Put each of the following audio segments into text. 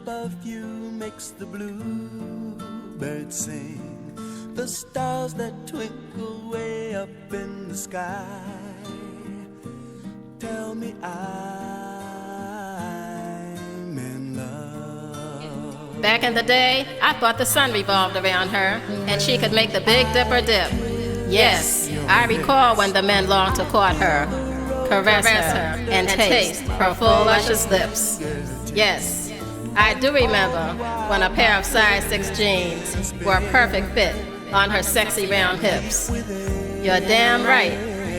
above you makes the bluebirds sing, the stars that twinkle way up in the sky tell me I'm in love. Back in the day, I thought the sun revolved around her, and she could make the Big Dipper dip. Yes, I recall when the men longed to court her, caress her, and taste her full luscious lips. Yes, I do remember when a pair of size 6 jeans were a perfect fit on her sexy round hips. You're damn right.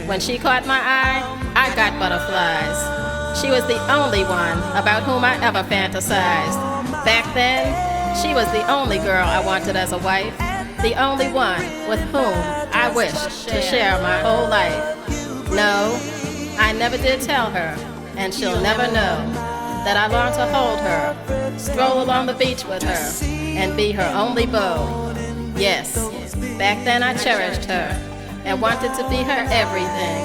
When she caught my eye, I got butterflies. She was the only one about whom I ever fantasized. Back then, she was the only girl I wanted as a wife, the only one with whom I wished to share my whole life. No, I never did tell her, and she'll never know, that I longed to hold her, stroll along the beach with her, and be her only beau. Yes, back then I cherished her, and wanted to be her everything.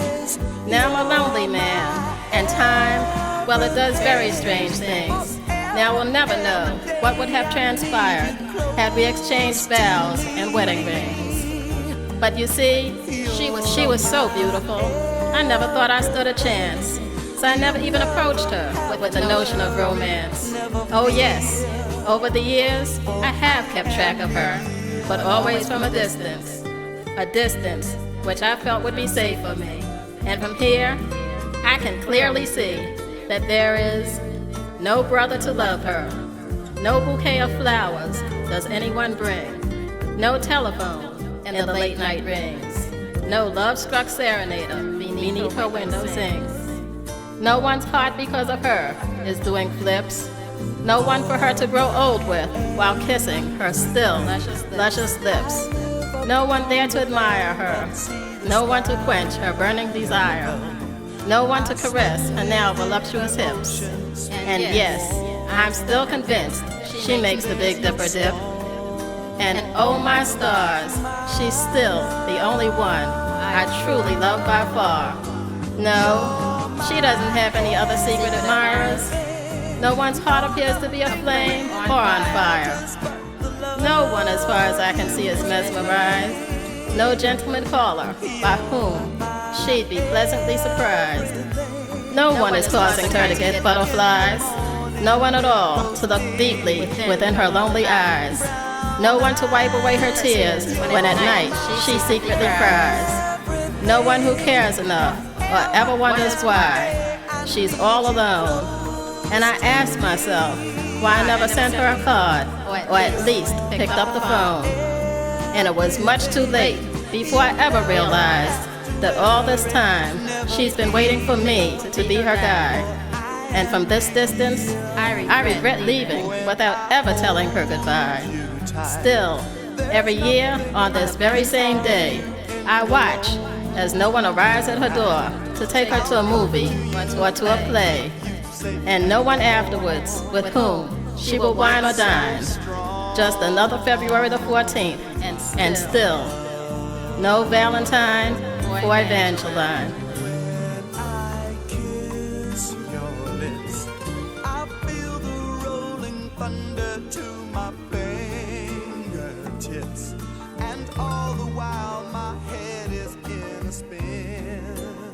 Now I'm a lonely man, and time, well, it does very strange things. Now we'll never know what would have transpired had we exchanged vows and wedding rings. But you see, she was so beautiful, I never thought I stood a chance. So I never even approached her with the notion of romance. Oh yes, over the years, I have kept track of her, but always from a distance which I felt would be safe for me. And from here, I can clearly see that there is no brother to love her, no bouquet of flowers does anyone bring, no telephone in the late night rings, no love-struck serenader beneath her window sings. No one's heart because of her is doing flips, no one for her to grow old with while kissing her still luscious lips. No one there to admire her, no one to quench her burning desire, no one to caress her now voluptuous hips. And yes, I'm still convinced she makes the Big Dipper dip. And oh my stars, she's still the only one I truly love by far. No, she doesn't have any other secret admirers. No one's heart appears to be aflame or on fire. No one, as far as I can see, is mesmerized. No gentleman caller by whom she'd be pleasantly surprised. No one is causing her to get butterflies. No one at all to look deeply within her lonely eyes. No one to wipe away her tears when at night she secretly cries. No one who cares enough or ever wonders why she's all alone. And I ask myself why I never sent her a card or at least picked up the phone. And it was much too late before I ever realized that all this time she's been waiting for me to be her guy. And from this distance, I regret leaving without ever telling her goodbye. Still, every year on this very same day, I watch as no one arrives at her door to take her to a movie or to a play, and no one afterwards with whom she will wine or dine. Just another February the 14th, and still no Valentine or Evangeline. When I kiss your lips, I feel the rolling thunder to my fingertips, and all the while my head is in a spin.